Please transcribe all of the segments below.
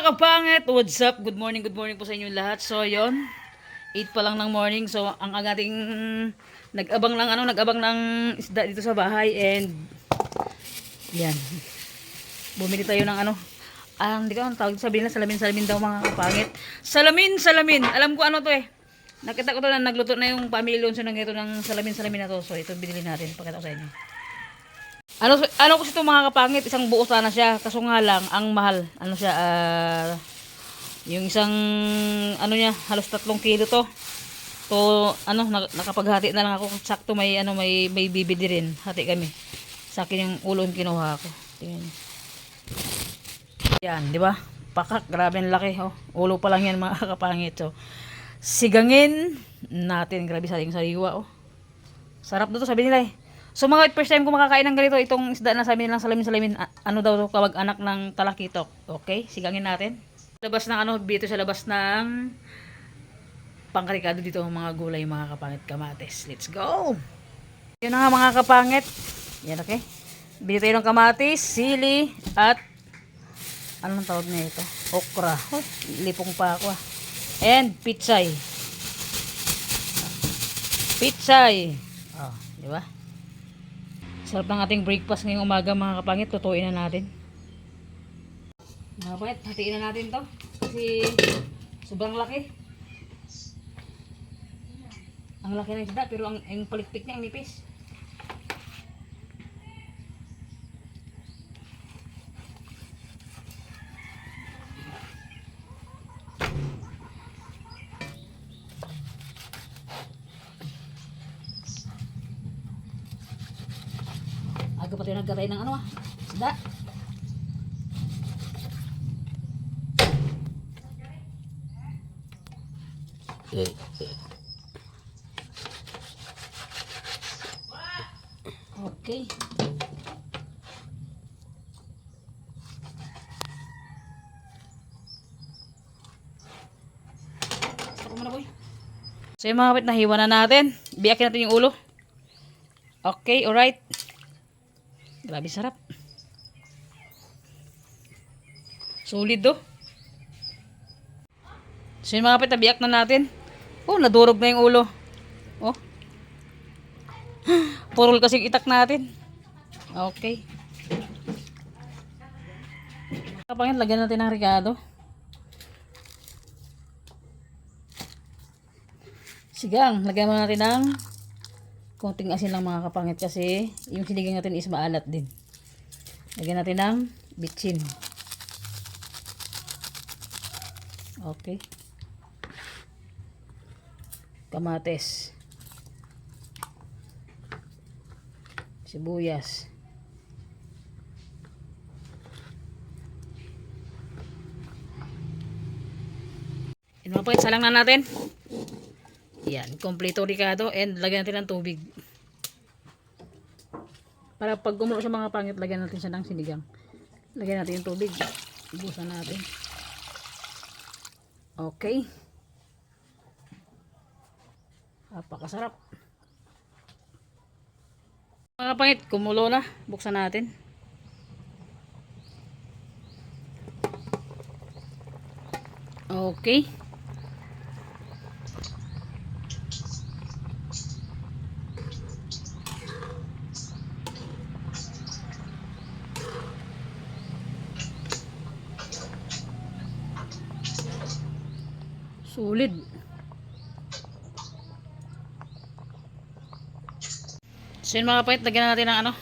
kapangit, what's up? Good morning po sa inyo lahat. So, yon 8 pa lang ng morning. So, ang agating nag-abang ng isda dito sa bahay and yan. Bumili tayo ng hindi ko ang tawag sabihin na salamin daw mga kapangit. Salamin. Alam ko ano to eh. Nakita ko to na nagluto na yung family Lonso ng ito ng salamin na to. So, ito binili natin. Pakita ko sa inyo. Ano kasi ito mga kapangit, isang buo sana siya. Kaso nga lang, ang mahal. Ano siya, yung isang, niya, halos 3 kilo to. To, nakapaghati na lang ako. Sakto may bibili rin. Hati kami. Sa akin yung ulo yung kinuha ko. Tingnan niyo. Yan, di ba? Pakak, grabe ang laki. Oh. Ulo pa lang yan mga kapangit. So, sigangin natin. Grabe sa ating sariwa. Oh. Sarap dito, sabi nila eh. So mga first time ko makakain ng ganito, itong isda na sabi nilang salamin, ano daw to, kawag-anak ng talakitok. Okay, sigangin natin. Labas ng dito sa labas ng pangkarikado dito mga gulay, mga kapangit, kamatis. Let's go! Yun na nga mga kapangit. Yan, okay. Bili tayo ng kamatis, sili, at anong tawag na ito? Okra. Oh, lipong pa ako. And pitsay. Oh, di ba? Sarap ng ating breakfast ngayong umaga mga kapangit. Tutuin na natin. Mga kapangit, hatiin na natin to. Kasi sobrang laki. Ang laki ng isda pero ang palikpik niya ang nipis. Aga pa tayo nagkatay ng isda. Okay. Stop mo na, boy. So yung mga kapit, nahiwa na natin. Biyakin natin yung ulo. Okay, alright. Grabe sarap. Solid do. So yung mga kapit, nabiyak na natin. Oh, nadurog na yung ulo. Oh. Purol kasing itak natin. Okay. Kapangit, lagyan natin ng ricado. Sigang, lagyan mo natin ng konting asin lang mga kapangit kasi yung sinigang natin is maalat din. Lagyan natin ng bitchin. Okay. Kamates. Sibuyas. Inapakit, salang na natin. Yan, kompleto ricado and lagyan natin ng tubig. Para pag gumulo siya mga pangit, lagyan natin siya ng sinigang. Lagyan natin yung tubig. Ibusan natin. Okay. Napakasarap. Mga pangit, kumulo na. Buksan natin. Okay. Solid. So yun mga kapatid, lagyan natin ng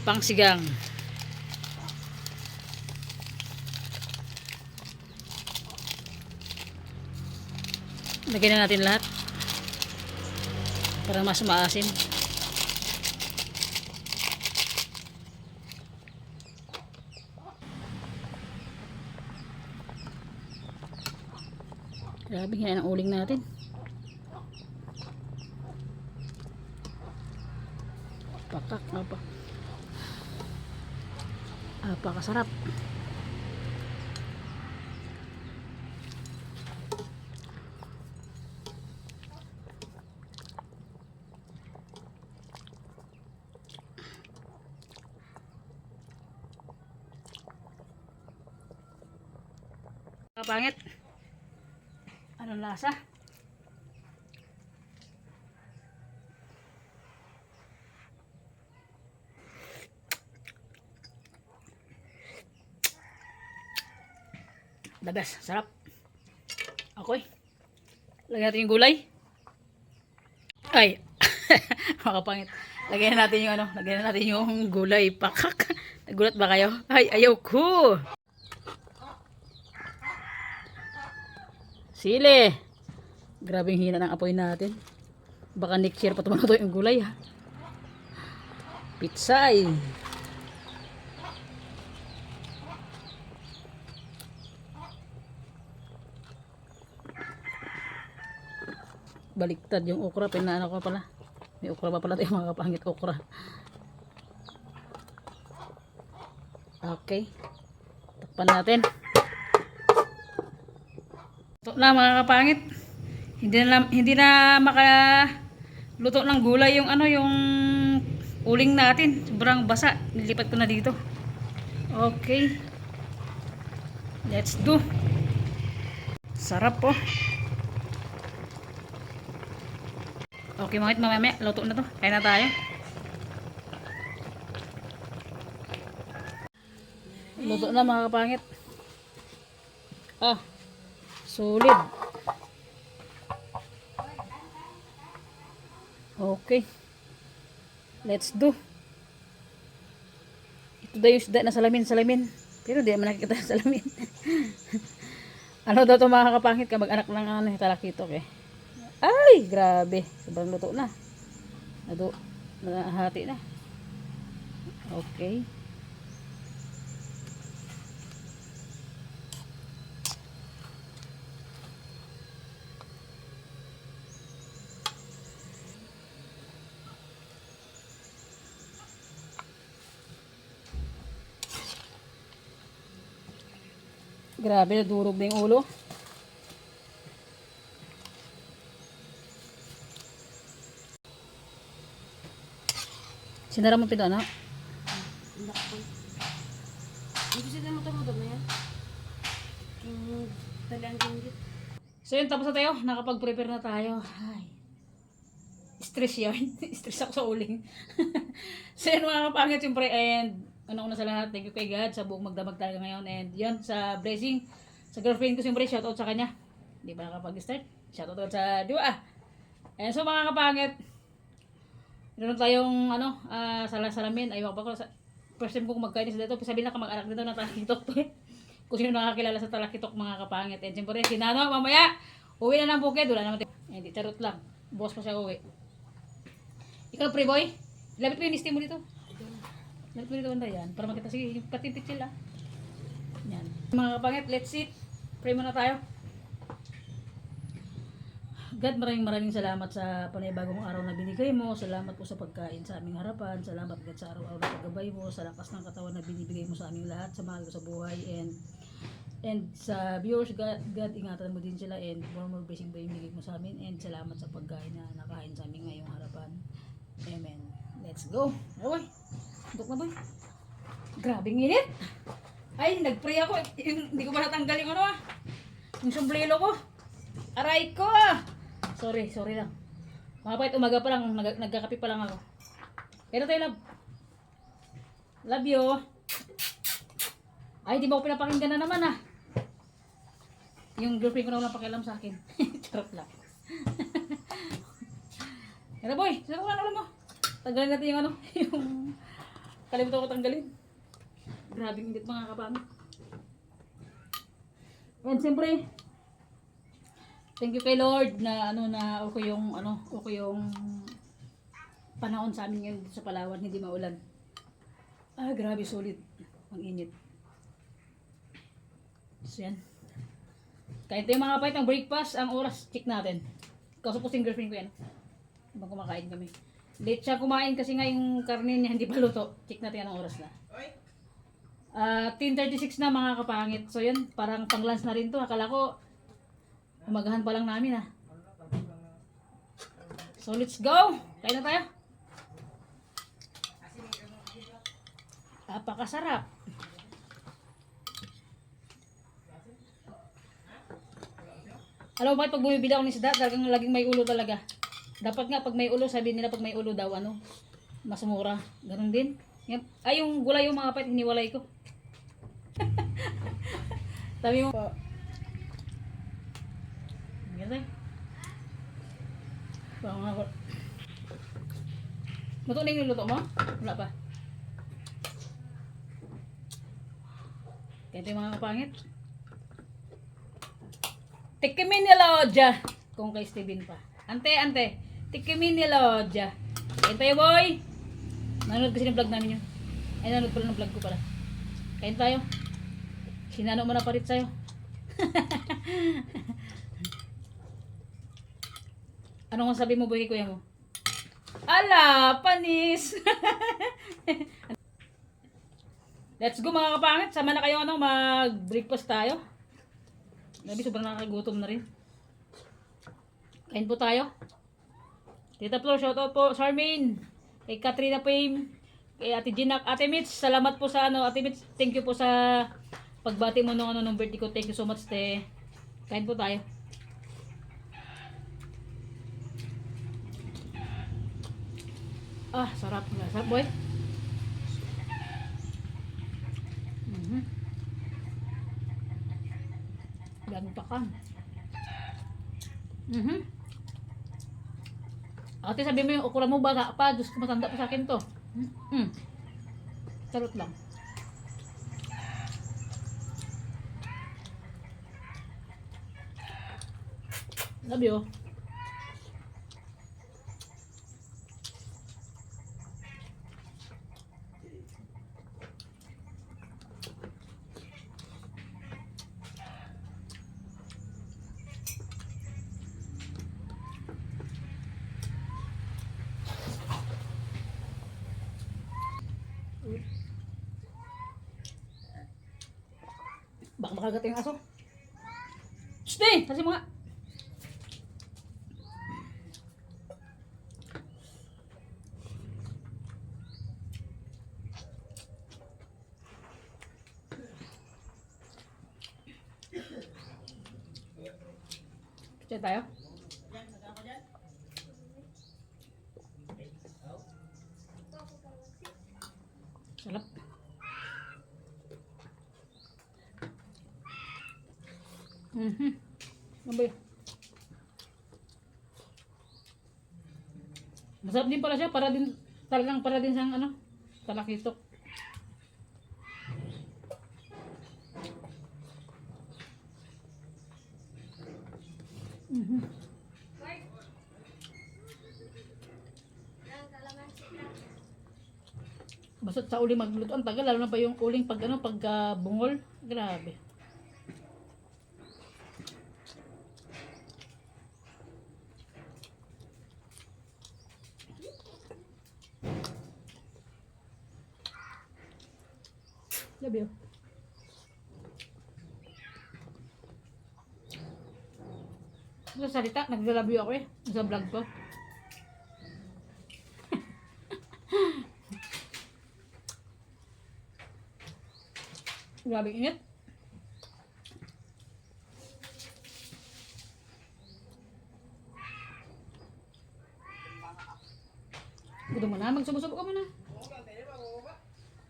pangsigang. Lagyan na natin lahat para mas maasim. Grabe, hina ng uling natin. Pakak, napakasarap. Kapangit. Anong lasa? The best. Sarap. Okay. Lagyan natin yung gulay. Ay. Makapangit. Lagyan natin yung ano. Lagyan natin yung gulay. Pakak. Nagulat ba kayo? Ay, ayaw ko. Sili. Grabing hina ng apoy natin. Baka next year pa tumaluto yung gulay ha. Pitsay. Baliktad yung okra. Pinaano ko pala. May okra pa pala tayo mga kapangit okra. Okay. Takpan natin. Ito na mga kapangit. Hindi na makaluto ng gulay yung ano yung uling natin. Sobrang basa. Nilipat ko na dito. Okay. Let's do. Sarap po. Okay mga mamaya, luto na to. Kaya na tayo. Luto na mga kapangit. Ah, solid. Okay. Let's do. Ito daw yung isda na salamin. Pero di naman nakikita yung salamin. Ano daw ito mga kapangit? Kamag-anak ng ano, talakitok eh. Ay, grabe. Sobrang luto na. Nahati na. Okay. Grabe, nadurog na yung ulo. Sinara mo pito, ano? Hindi sila matulog na yan. Yung talang ginggit. So yun, tapos na tayo. Nakapag-prepare na tayo. Ay. Stress yan. Stress ako sa uling. So yun mga kapangit, siyempre, and una sa lahat, thank you kay God sa buong magdamag talaga ngayon. And yun, sa blessing, sa girlfriend ko siyempre, shoutout sa kanya. Hindi pa nakapag-start. Shoutout sa Dua. And so mga kapangit, meron tayong ano, salamin. Ayaw ko pa first time ko magkainis dito. Sabihin na kamag-anak dito na talakitok to eh. Kung sino nakakilala sa talakitok mga kapangit. And siyempre, sinano, mamaya, uwi na ng bukid. Wala naman tayo. Hindi, charot lang. Boss pa siya uwi. Ikaw, pre boy, labit mo yung steam mo dito. Labit mo dito banda yan. Para makita, sige, patipitsil ah. Yan. Mga kapangit, let's eat. Pray muna tayo. God, maraming salamat sa panibagong araw na binigay mo. Salamat po sa pagkain sa aming harapan. Salamat God sa araw-araw na paggabay mo. Sa lakas ng katawan na binibigay mo sa aming lahat. Sa mahal ko sa buhay. And sa viewers, God, ingatan mo din sila. And more blessing ba yung bigay mo sa amin. And salamat sa pagkain na nakain sa aming ngayong harapan. Amen. Let's go. Ay, duk na boy. Grabing init. Ay, nag-pray ako. Hindi ko pa natanggal yung ano ah. Yung sombrero ko. Aray ko ah. Sorry lang. Mga pait, umaga pa lang, nagkakape pa lang ako. Kaya tayo, love. Love you. Ay, di mo ko pinapakinggan na naman ah. Yung girlfriend ko na walang pakialam sa akin. Charot lang. Kaya boy, sino ko alam mo? Tanggalin natin yung ano, yung kalimutan ko tanggalin. Grabing init mga kapangit. And siyempre, thank you kay Lord na okay yung panahon sa amin ngayon sa Palawan, hindi maulan. Ah, grabe solid. Ang init. So yan. Kahit yung mga kapait ng breakfast, ang oras, check natin. Kaso po sing girlfriend ko yan. Habang kumakain kami. Late siya kumain kasi nga yung karne niya hindi pa luto. Check natin anong oras na. 10:36 na mga kapangit. So yun, parang pang-lunch na rin to. Akala ko umagahan pa lang namin ah. So let's go. Kain na tayo. Napakasarap. Alam mo bakit pag bumibili ako ng isda, talagang laging may ulo talaga. Dapat nga pag may ulo, sabi nila pag may ulo daw, ano, mas mura. Ganun din. Ay, yung gulay yung mga kapatid, hiniwalay ko. Sabi mo po. Ganun. Parang ako. Luto na yung luto mo? Wala pa. Kaya ito yung mga kapangit. Tikimin ni Lodja. Kung kay Steven pa. Ante. Tikimin ni Lodja. Kain tayo, boy. Nanonood kasi ng vlog namin yun. Ay, nanonood pala ng vlog ko pala. Kain tayo. Sinano mo na parit sa'yo. Anong masabi mo, boy, kay kuya mo? Ala, panis! Let's go mga kapangit. Sama na kayo mag-breakfast tayo. Grabe, sobrang nakakagutom na rin. Kain po tayo. Tita Flor, shoutout po. Charmaine. Kay Katrina Payne. Kay Ate Ginak. Ate Mitch, salamat po sa Ate Mitch, thank you po sa pagbati mo nung birthday ko. Thank you so much, te. Kain po tayo. Ah, sarap. Sarap, boy. Gantakan. Ate, sabi mo yung okra mo baga pa. Diyos ko, matanda pa sa akin to. Charot lang. Love you. Baka makagat yung aso. Stay! Kasi mga... Picture tayo. Sarap. Ano ba yun? Masarap din pala siya. Para din, talagang para din siyang ano, talakitok. Basta sa uling magluto, ang tagal, lalo na pa yung uling pag ano, pag bungol. Grabe. Love you. Sa salita, naglalove you ako eh. Sa vlog ko. Grabe init. Gutom mo na, magsubok-subok ka muna.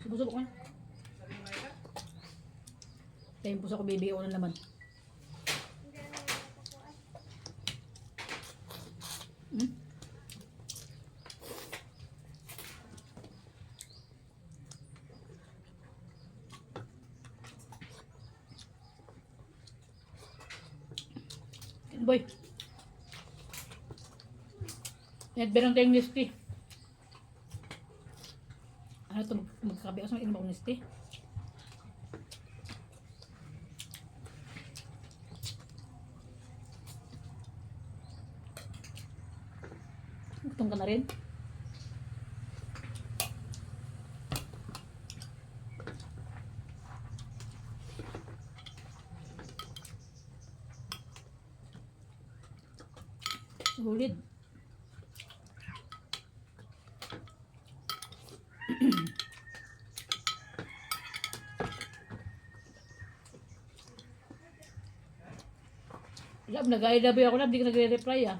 Subok-subok mo na. Tayo po sa ko baby ako ng laman. Boy. Nagberang tayong Nestea. Ano ito? Magkakabi ako sa mag-inom ako Nestea. Gutom ka na rin? Sulit. Lab, nag-I-love ako na, hindi ka nagre-reply ah.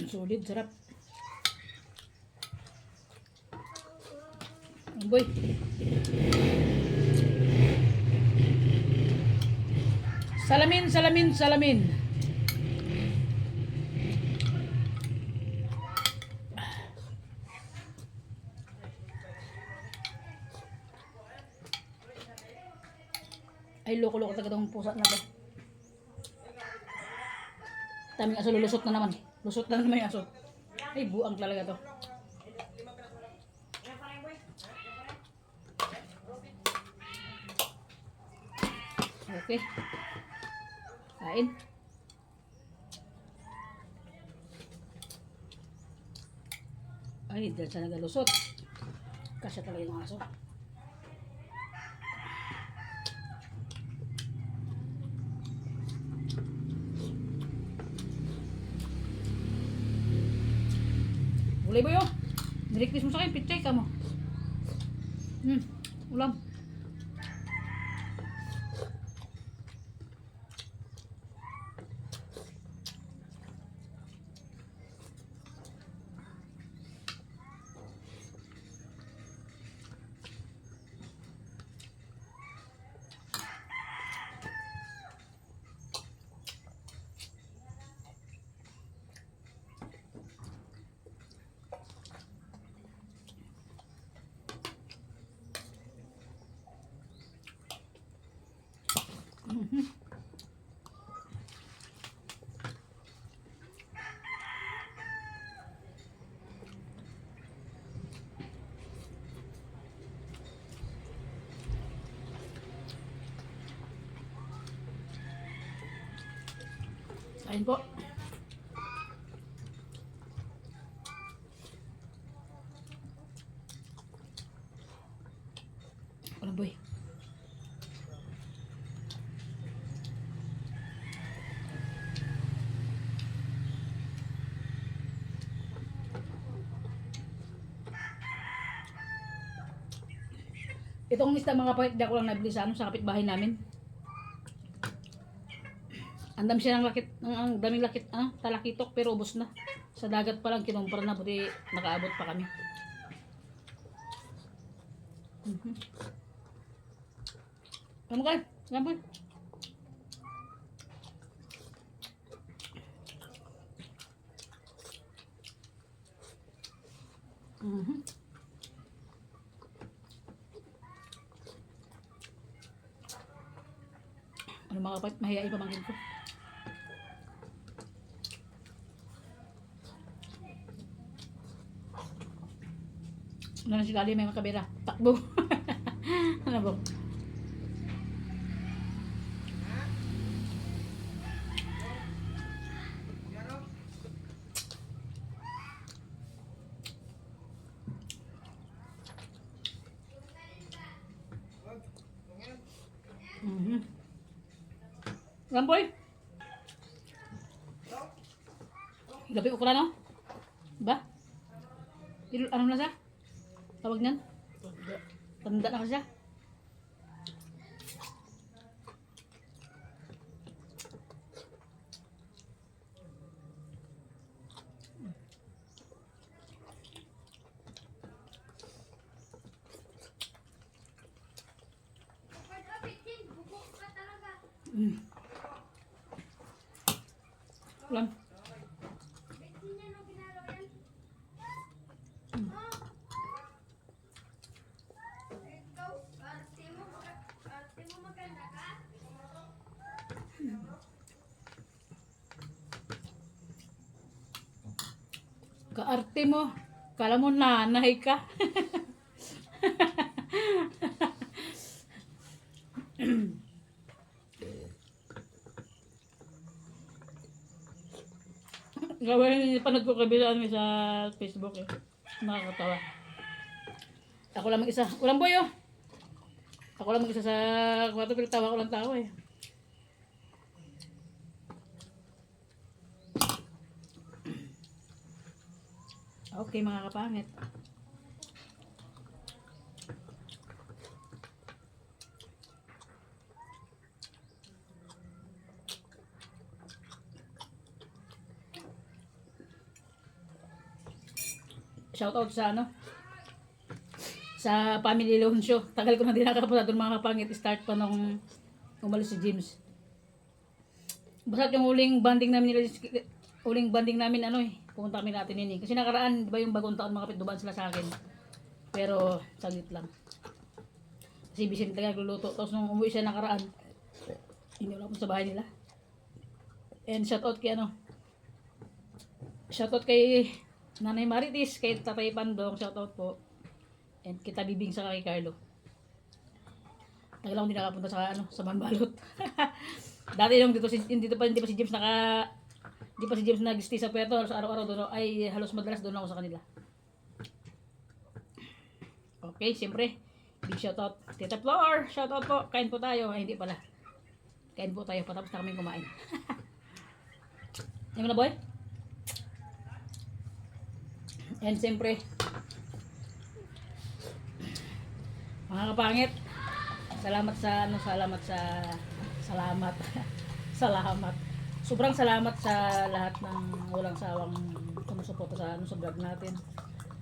Solid, sarap. Boy. Salamin, salamin, salamin. Ay, loko-loko talaga itong pusa na to. Taming aso, lulusot na naman. Lusot na naman yung aso. Ay, buang talaga to. Okay. Kain. Ay, dahil siya nagalusot. Kasya talaga yung aso. Ulay ba yun? Nirequest mo sa akin, pichay ka mo. Ulam. Kain po. Ulam boy. Itong isda mga kapatid, di ako lang nabili sa kapitbahay namin. Ang dami siya ng lakit, ang daming lakit, talakitok pero ubos na. Sa dagat pa lang kinumpara na, buti nakaabot pa kami. Kamu kayo, kamu. Ano mga kapatid, mahihain pamangkin ko. Ano na si Kali, may mga kabera. Takbo. Ano ba? Ramboy. Gabi ko no? Ba? Ano na siya? Tawag niyan? Tanda na siya. Ulan. Kaarte mo. Kala mo nanay ka. Gawin, panood ko kabilaan mo sa Facebook eh. Nakakatawa. Ako lang mag-isa. Walang boy oh. Ako lang mag-isa sa kwarto, pero tawa ko lang tao eh. Okay mga kapangit. Shoutout sa ano? Sa Family Leoncio. Tagal ko na din nakapunta doon mga kapangit. Start pa nung umalis si James. Basta yung uling banding namin ano eh. Pumunta kami natin yun eh. Kasi nakaraan, di ba yung bagong taon mga pitduban sila sa akin. Pero saglit lang. Kasi busy talaga nagluluto. Tapos nung umuwi siya nakaraan, hindi wala po sa bahay nila. And shoutout kay ano. Shoutout kay Nanay Maritis, kay Tatay Pandong, shoutout po. And kita Bibing sa kay Carlo. Tagal akong hindi nakapunta sa ano, sa Manbalot. Dati yung dito hindi pa si James hindi pa si James nag-stay sa Puerto, so araw-araw doon ay halos madalas doon ako sa kanila. Okay, siyempre, big shoutout. Tita Flor, shoutout po. Kain po tayo. Ay, hindi pala. Kain po tayo, patapos na kami kumain. Yung na boy? And siyempre, mga kapangit, salamat salamat. Sobrang salamat sa lahat ng walang sawang sumusuporta sa sa vlog natin.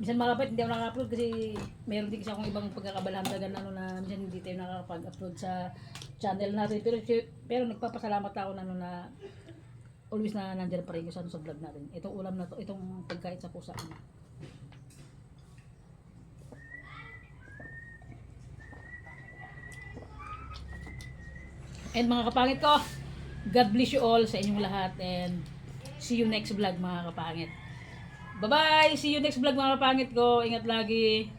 Minsan mga kapatid, hindi ako nakaka-upload kasi meron din kasi akong ibang pagkakabalandagan na minsan hindi tayo nakakapag-upload sa channel natin. Pero nagpapasalamat ako na always na nandiyan pa rin sa vlog natin. Itong ulam na to, itong pagkain sa pusa. And mga kapangit ko, God bless you all sa inyong lahat and see you next vlog mga kapangit. Bye-bye! See you next vlog mga kapangit ko. Ingat lagi.